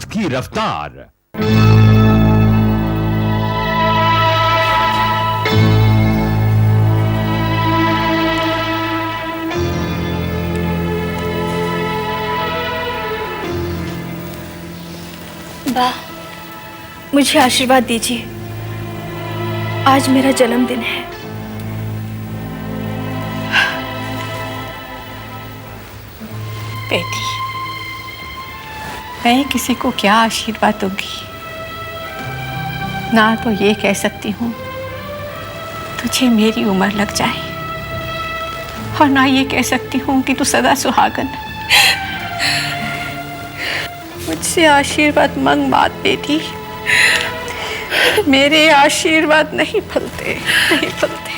वक्त की रफ्तार। बा, मुझे आशीर्वाद दीजिए। आज मेरा जन्मदिन है। बेटी, मैं किसी को क्या आशीर्वाद दूंगी? ना तो ये कह सकती हूँ तुझे मेरी उम्र लग जाए, और ना ये कह सकती हूँ कि तू सदा सुहागन। मुझसे आशीर्वाद मांग मत बेटी, मेरे आशीर्वाद नहीं फलते, नहीं फलते।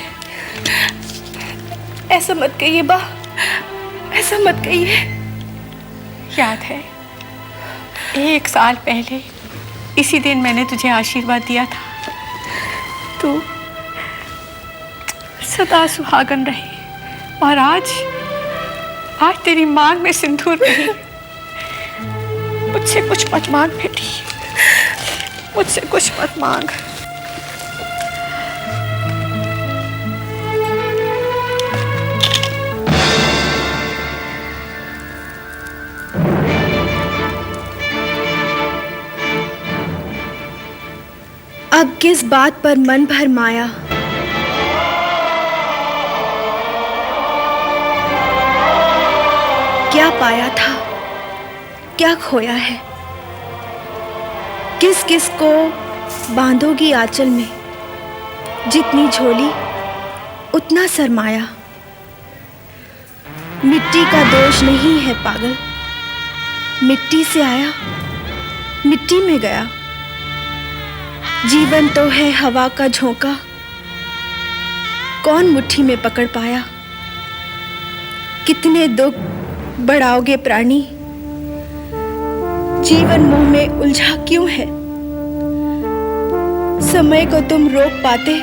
ऐसा मत कहिए बा, ऐसा मत कहिए। याद है 1 साल पहले इसी दिन मैंने तुझे आशीर्वाद दिया था, तू सदा सुहागन रही, और आज तेरी मांग में सिंदूर नहीं। मुझसे कुछ मत मांग बेटी, मुझसे कुछ मत मांग। अब किस बात पर मन भर माया, क्या पाया था, क्या खोया है। किस किस को बांधोगी आंचल में, जितनी झोली उतना सरमाया। मिट्टी का दोष नहीं है पागल, मिट्टी से आया, मिट्टी में गया। जीवन तो है हवा का झोंका, कौन मुट्ठी में पकड़ पाया। कितने दुख बढ़ाओगे प्राणी, जीवन मोह में उलझा क्यों है। समय को तुम रोक पाते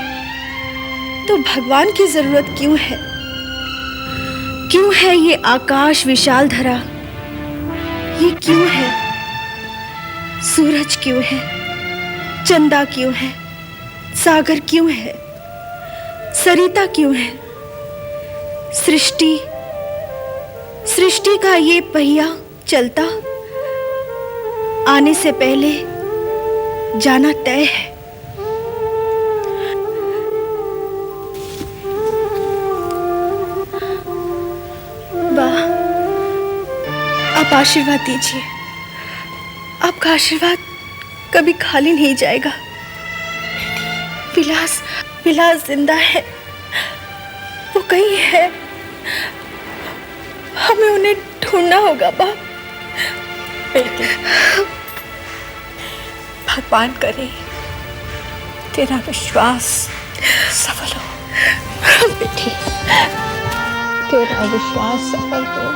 तो भगवान की जरूरत क्यों है। क्यों है ये आकाश विशाल धरा, ये क्यों है। सूरज क्यों है, चंदा क्यों है, सागर क्यों है, सरिता क्यों है। सृष्टि का ये पहिया चलता आने से पहले जाना तय है। वाह, आप आशीर्वाद दीजिए। आपका आशीर्वाद कभी खाली नहीं जाएगा। विलास जिंदा है, वो कहीं है, हमें उन्हें ढूंढना होगा बाप। बेटी, भगवान करे तेरा विश्वास सफल हो। बेटी, तेरा विश्वास सफल हो।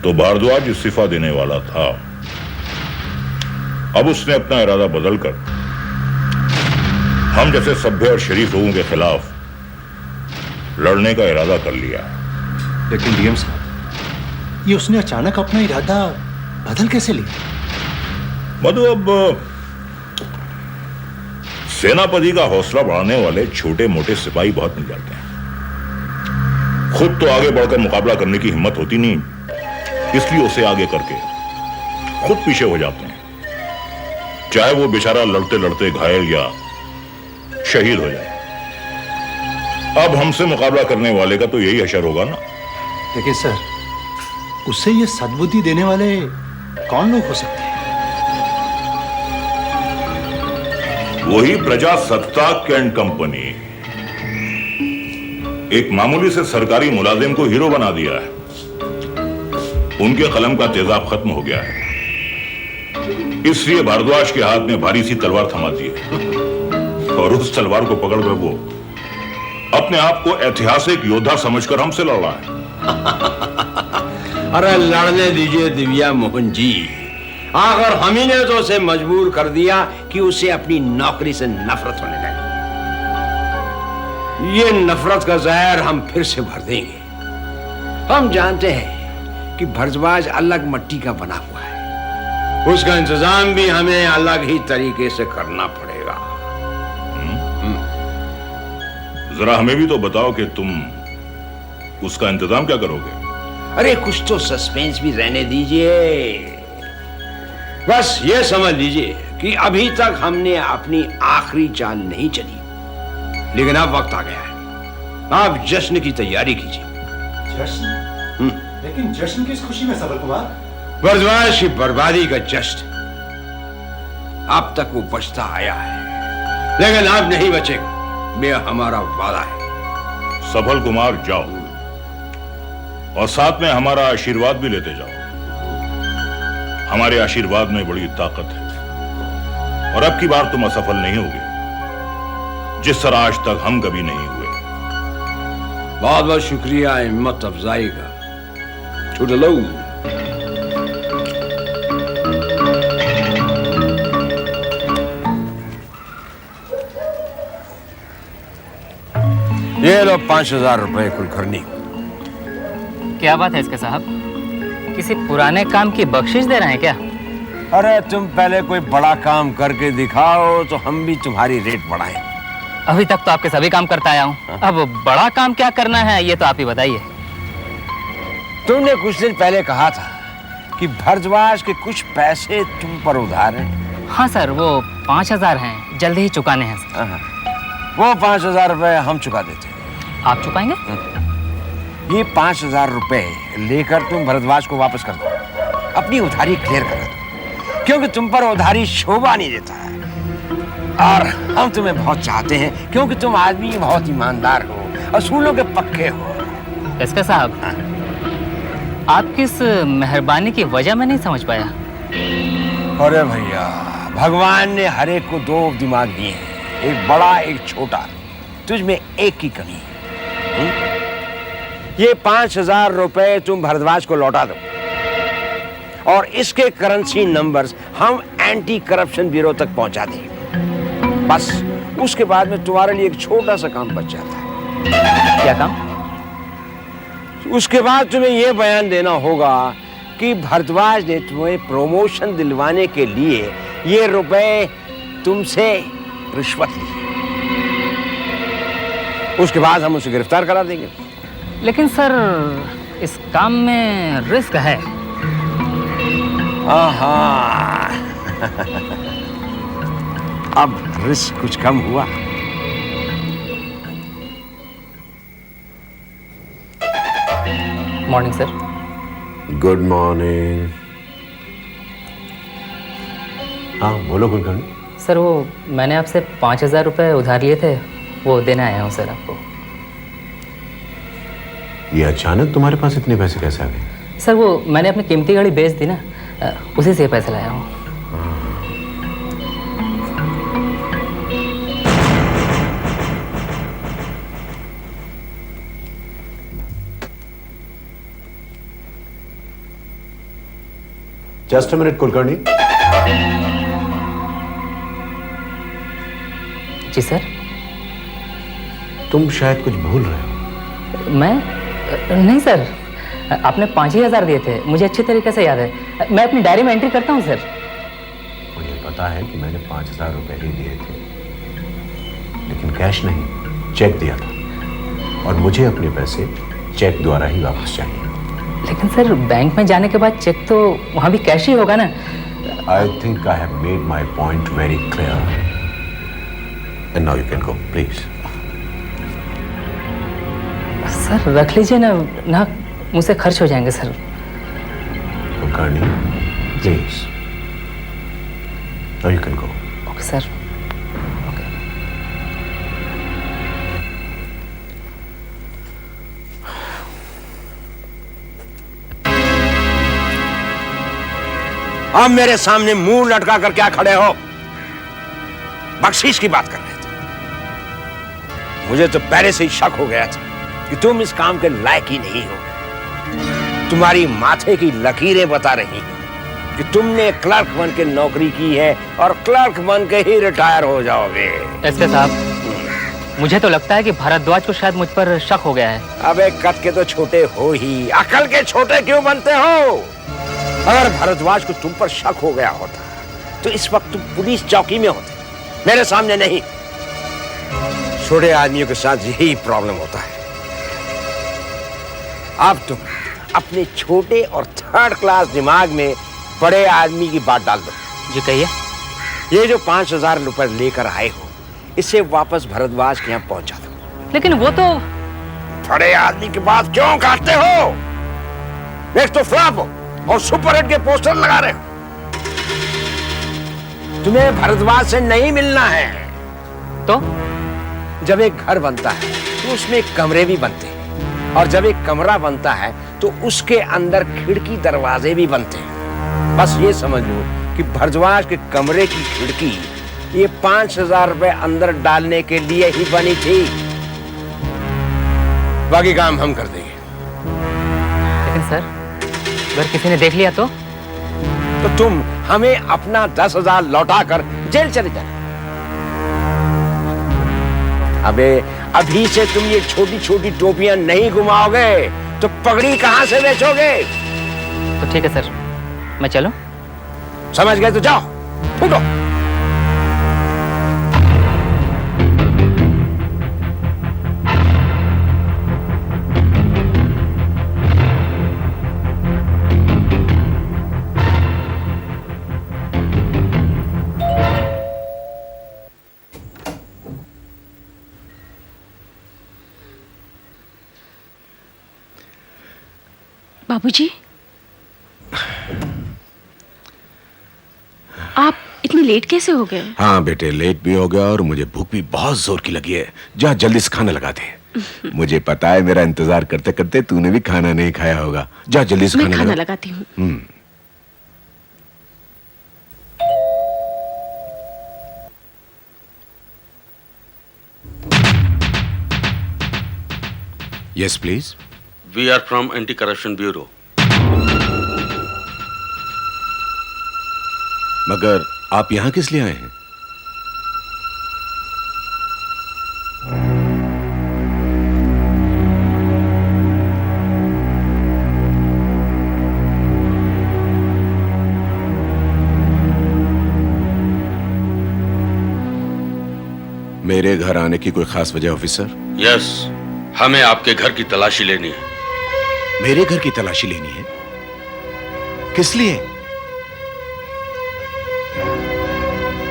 तो भारद्वाज इस्तीफा देने वाला था। अब उसने अपना इरादा बदलकर हम जैसे सभ्य और शरीफ लोगों के खिलाफ लड़ने का इरादा कर लिया। लेकिन डीएम साहब, ये उसने अचानक अपना इरादा बदल कैसे लिया? मधु, अब सेनापति का हौसला बढ़ाने वाले छोटे मोटे सिपाही बहुत मिल जाते हैं। खुद तो आगे बढ़कर मुकाबला करने की हिम्मत होती नहीं, इसलिए उसे आगे करके खुद पीछे हो जाते हैं, चाहे वो बेचारा लड़ते लड़ते घायल या शहीद हो जाए। अब हमसे मुकाबला करने वाले का तो यही हशर होगा ना। लेकिन सर, उसे ये सद्बुद्धि देने वाले कौन लोग हो सकते हैं? वही प्रजासत्ताक कैंट कंपनी एक मामूली से सरकारी मुलाजिम को हीरो बना दिया है। उनके कलम का तेजाब खत्म हो गया है, इसलिए भारद्वाज के हाथ में भारी सी तलवार थमा दी है, और उस तलवार को पकड़कर वो अपने आप को ऐतिहासिक योद्धा समझकर हमसे लड़ रहा है। अरे लड़ने दीजिए दिव्या मोहन जी, आखिर हम ही ने तो उसे मजबूर कर दिया कि उसे अपनी नौकरी से नफरत होने लगी। ये नफरत का जहर हम फिर से भर देंगे। हम जानते हैं कि भरद्वाज अलग मट्टी का बना हुआ है, उसका इंतजाम भी हमें अलग ही तरीके से करना पड़ेगा। जरा हमें भी तो बताओ कि तुम उसका इंतजाम क्या करोगे? अरे कुछ तो सस्पेंस भी रहने दीजिए। बस ये समझ लीजिए कि अभी तक हमने अपनी आखिरी चाल नहीं चली, लेकिन अब वक्त आ गया है। आप जश्न की तैयारी कीजिए। जश्न? लेकिन जश्न किस खुशी में सबल कुमार? भरद्वाज की बर्बादी का जश्न। अब तक वो बचता आया है, लेकिन अब नहीं बचेगा, यह हमारा वादा है। सबल कुमार जाओ और साथ में हमारा आशीर्वाद भी लेते जाओ। हमारे आशीर्वाद में बड़ी ताकत है और अब की बार तुम असफल नहीं होगे, जिस तरह आज तक हम कभी नहीं हुए। बहुत बहुत शुक्रिया हिम्मत अफजाई का। छुटलो। ये लो 5,000 रुपए कुलकर्णी। क्या बात है इसके साहब, किसी पुराने काम की बख्शिश दे रहे हैं क्या? अरे तुम पहले कोई बड़ा काम करके दिखाओ तो हम भी तुम्हारी रेट बढ़ाएं। अभी तक तो आपके सभी काम करता आया हूँ, अब बड़ा काम क्या करना है ये तो आप ही बताइए। तुमने कुछ दिन पहले कहा था कि भरद्वाज के कुछ पैसे तुम पर उधार हैं। हाँ सर, वो 5,000 हैं, जल्दी ही चुकाने हैं सर। वो 5,000 रुपए हम चुका देते हैं। आप चुकाएंगे? ये 5,000 रुपए लेकर तुम भरद्वाज को वापस कर दो, अपनी उधारी क्लियर करा दो, क्योंकि तुम पर उधारी शोभा नहीं देता है। और हम तुम्हें बहुत चाहते हैं क्योंकि तुम आदमी बहुत ईमानदार हो, असूलों के पक्के हो। इसके साहब, आपकी इस मेहरबानी की वजह मैं नहीं समझ पाया। अरे भैया, भगवान ने हर एक को 2 दिमाग दिए हैं, एक बड़ा एक छोटा। तुझ में एक की कमी है। ये 5,000 रुपए तुम भरद्वाज को लौटा दो और इसके करेंसी नंबर्स हम एंटी करप्शन ब्यूरो तक पहुंचा देंगे। बस उसके बाद में तुम्हारे लिए एक छोटा सा काम बच जाता है। क्या काम? उसके बाद तुम्हें यह बयान देना होगा कि भरद्वाज ने तुम्हें प्रमोशन दिलवाने के लिए ये रुपए तुमसे रिश्वत ली। उसके बाद हम उसे गिरफ्तार करा देंगे। लेकिन सर, इस काम में रिस्क है। हाँ अब रिस्क कुछ कम हुआ। Morning sir. Good morning. हाँ बोलो कुलकर्णी। सर, वो मैंने आपसे 5,000 रुपये उधार लिए थे, वो देने आया हूँ सर आपको। ये अचानक तुम्हारे पास इतने पैसे कैसे आ गए? सर, वो मैंने अपनी कीमती गाड़ी बेच दी ना, उसी से पैसे लाया हूँ। Just a minute Kulkarni. जी सर। तुम शायद कुछ भूल रहे हो। मैं नहीं सर, आपने 5,000 दिए थे, मुझे अच्छी तरीके से याद है। मैं अपनी डायरी में एंट्री करता हूँ सर। मुझे पता है कि मैंने 5,000 रुपए ही दिए थे, लेकिन कैश नहीं, चेक दिया था और मुझे अपने पैसे चेक द्वारा ही वापस चाहिए। लेकिन सर, बैंक में जाने के बाद चेक तो वहाँ भी कैश ही होगा ना। I think I have made my point very clear. And now you can go, please. Sir रख लीजिए ना, मुझसे खर्च हो जाएंगे sir. Kulkarni, please. Now you can go. Okay sir. अब मेरे सामने मुंह लटका कर क्या खड़े हो? बख्शीश की बात कर रहे थे। मुझे तो पहले से ही शक हो गया था कि तुम इस काम के लायक ही नहीं हो। तुम्हारी माथे की लकीरें बता रही हैं कि तुमने क्लर्क बन के नौकरी की है और क्लर्क बन के ही रिटायर हो जाओगे। एसपी साहब, मुझे तो लगता है कि भारद्वाज को शायद मुझ पर शक हो गया है। अबे कद के तो छोटे हो ही, अकल के छोटे क्यों बनते हो? अगर भारद्वाज को तुम पर शक हो गया होता तो इस वक्त तुम पुलिस चौकी में होते, मेरे सामने नहीं। छोटे आदमियों के साथ यही प्रॉब्लम होता है। अब तुम अपने छोटे और थर्ड क्लास दिमाग में बड़े आदमी की बात डाल दो। जी कहिए। ये जो 5,000 रुपए लेकर आए हो, इसे वापस भारद्वाज के यहाँ पहुंचा दो। लेकिन वो तो बड़े आदमी की बात क्यों काटते हो? एक तो फ्लॉप हो और सुपरहिट के पोस्टर लगा रहे हो। तुम्हें भारद्वाज से नहीं मिलना है। तो जब एक घर बनता है तो उसमें कमरे भी बनते हैं, और जब एक कमरा बनता है तो उसके अंदर खिड़की दरवाजे भी बनते हैं। बस ये समझ लो कि भारद्वाज के कमरे की खिड़की ये 5,000 रुपए अंदर डालने के लिए ही बनी थी। बाकी काम हम कर देंगे। लेकिन सर, अगर किसी ने देख लिया तो तुम हमें अपना 10,000 लौटाकर जेल चले जाना। अबे अभी से तुम ये छोटी छोटी टोपियां नहीं घुमाओगे तो पगड़ी कहां से बेचोगे? तो ठीक है सर, मैं चलूं? समझ गए तो जाओ, फूटो। बाबूजी, आप इतनी लेट कैसे हो गए? हाँ बेटे, लेट भी हो गया और मुझे भूख भी बहुत जोर की लगी है। जा जल्दी से खाना लगा दे। मुझे पता है मेरा इंतजार करते करते तूने भी खाना नहीं खाया होगा। जा जल्दी से मैं खाना लगाती हूँ। Yes please. We are from Anti-Corruption Bureau. मगर आप यहाँ किस लिए आए हैं? मेरे घर आने की कोई खास वजह ऑफिसर? Yes, हमें आपके घर की तलाशी लेनी है। मेरे घर की तलाशी लेनी है? किस लिए?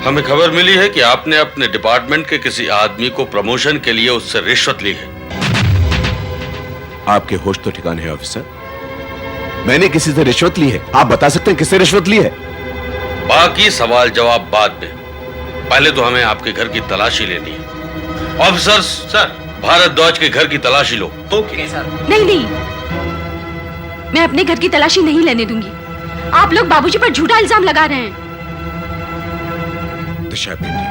हमें खबर मिली है कि आपने अपने डिपार्टमेंट के किसी आदमी को प्रमोशन के लिए उससे रिश्वत ली है। आपके होश तो ठिकाने हैं ऑफिसर? मैंने किसी से रिश्वत ली है? आप बता सकते हैं किससे रिश्वत ली है? बाकी सवाल जवाब बाद में, पहले तो हमें आपके घर की तलाशी लेनी है। ऑफिसर सर, भारद्वाज के घर की तलाशी लो। तो नहीं नहीं, मैं अपने घर की तलाशी नहीं लेने दूंगी। आप लोग बाबूजी पर झूठा इल्जाम लगा रहे हैं। दिशा बेटी,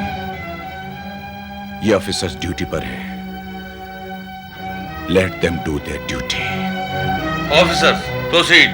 ये ऑफिसर्स ड्यूटी पर हैं। Let them do their duty. Officer proceed.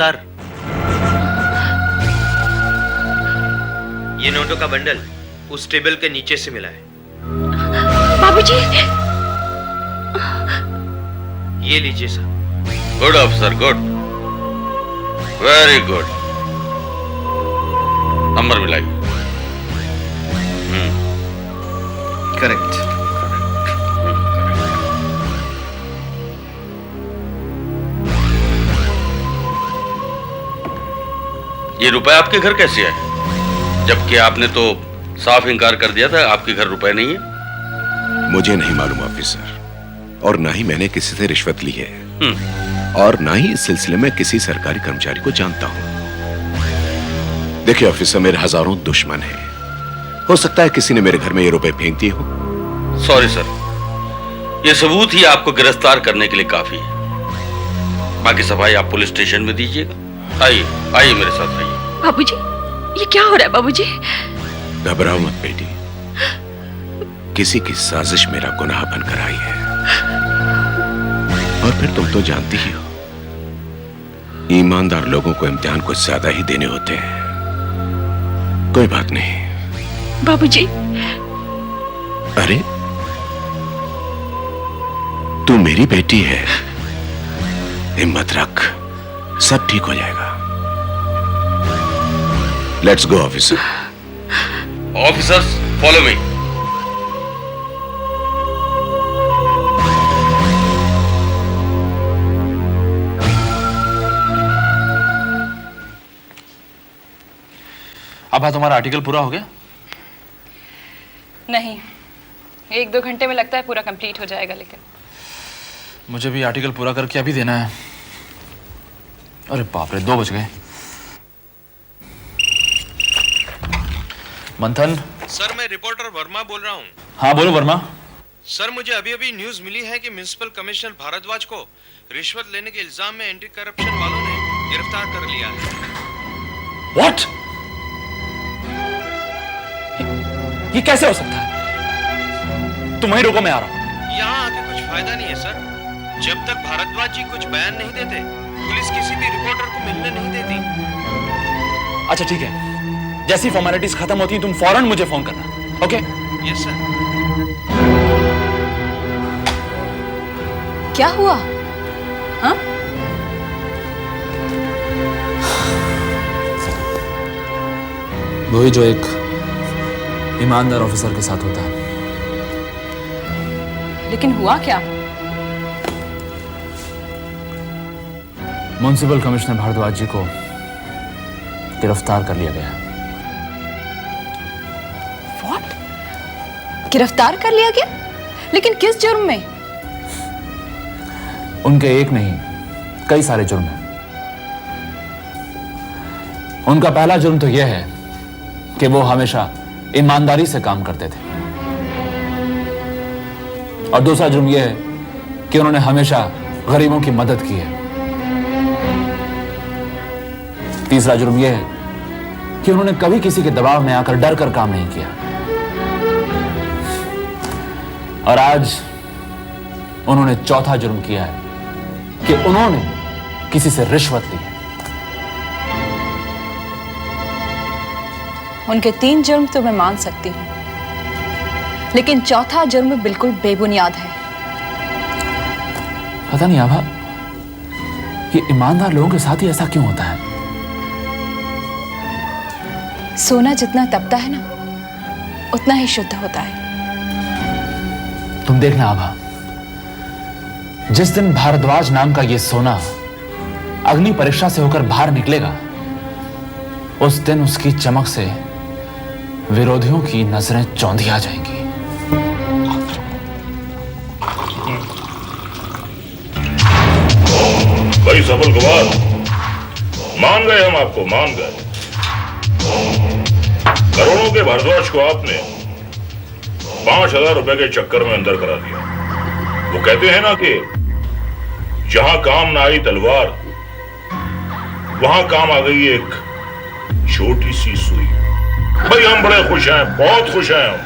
Sir, ये नोटों का बंडल उस टेबल के नीचे से मिला है। बाबूजी, ये लीजिए sir. Good officer, good, very good. Number मिलाइए। करेक्ट। ये रुपए आपके घर कैसे आए? जबकि आपने तो साफ इनकार कर दिया था आपके घर रुपए नहीं है। मुझे नहीं मालूम ऑफिसर, और ना ही मैंने किसी से रिश्वत ली है, और ना ही इस सिलसिले में किसी सरकारी कर्मचारी को जानता हूं। देखिए ऑफिसर, मेरे हजारों दुश्मन हैं। हो सकता है किसी ने मेरे घर में ये रुपए फेंक दिए हो। सॉरी सर, ये सबूत ही आपको गिरफ्तार करने के लिए काफी है। बाकी सफाई आप पुलिस स्टेशन में दीजिएगा। आइए आइए मेरे साथ आइए। बाबूजी, ये क्या हो रहा है बाबूजी? घबराओ मत बेटी, किसी की साजिश मेरा गुनाह बनकर आई है। और फिर तुम तो जानती ही हो, ईमानदार लोगों को इम्तिहान कुछ ज्यादा ही देने होते हैं। कोई बात नहीं बाबूजी। अरे तू मेरी बेटी है, हिम्मत रख, सब ठीक हो जाएगा। Let's go officer. Officers follow me. अब तुम्हारा आर्टिकल पूरा हो गया? नहीं, 1-2 घंटे में लगता है पूरा कंप्लीट हो जाएगा, लेकिन मुझे भी आर्टिकल पूरा करके अभी देना है। अरे बाप रे, 2 बज गए। मंथन। सर, मैं रिपोर्टर वर्मा बोल रहा हूँ। हाँ बोलो वर्मा। सर, मुझे अभी अभी न्यूज मिली है कि म्युनिसिपल कमिश्नर भारद्वाज को रिश्वत लेने के इल्जाम में एंटी करप्शन वालों ने गिरफ्तार कर लिया है। व्हाट? ये कैसे हो सकता है? तुम वहीं रुको, मैं आ रहा हूं। यहाँ आके कुछ फायदा नहीं है सर। जब तक भारद्वाज जी कुछ बयान नहीं देते, पुलिस किसी भी रिपोर्टर को मिलने नहीं देती। अच्छा ठीक है, जैसी फॉर्मेलिटीज खत्म होती तुम फौरन मुझे फोन करना। ओके? Yes sir. क्या हुआ? हाँ? वही जो एक ईमानदार ऑफिसर के साथ होता है। लेकिन हुआ क्या? म्युनिसिपल कमिश्नर भारद्वाज जी को गिरफ्तार कर लिया गया। व्हाट? गिरफ्तार कर लिया गया? लेकिन किस जुर्म में? उनके एक नहीं, कई सारे जुर्म हैं। उनका पहला जुर्म तो यह है कि वो हमेशा ईमानदारी से काम करते थे, और दूसरा जुर्म यह है कि उन्होंने हमेशा गरीबों की मदद की है। तीसरा जुर्म यह है कि उन्होंने कभी किसी के दबाव में आकर डर कर काम नहीं किया। और आज उन्होंने चौथा जुर्म किया है कि उन्होंने किसी से रिश्वत ली है। उनके 3 जुर्म तो मैं मान सकती हूं, लेकिन चौथा जुर्म बिल्कुल बेबुनियाद है। पता नहीं आभा, ये ईमानदार लोगों के साथ ही ऐसा क्यों होता है? सोना जितना तपता है ना, उतना ही शुद्ध होता है। तुम देखना आभा, जिस दिन भारद्वाज नाम का ये सोना अग्नि परीक्षा से होकर बाहर निकलेगा, उस दिन उसकी चमक से विरोधियों की नजरें चौंधी आ जाएंगी। भाई सफल कुमार, मान गए हम आपको, मान गए। करोड़ों के भारद्वाज को आपने 5000 रुपए के चक्कर में अंदर करा दिया। वो कहते हैं ना कि जहां काम ना आई तलवार, वहां काम आ गई एक छोटी सी सुई। भाई हम बड़े खुश हैं, बहुत खुश हैं हम।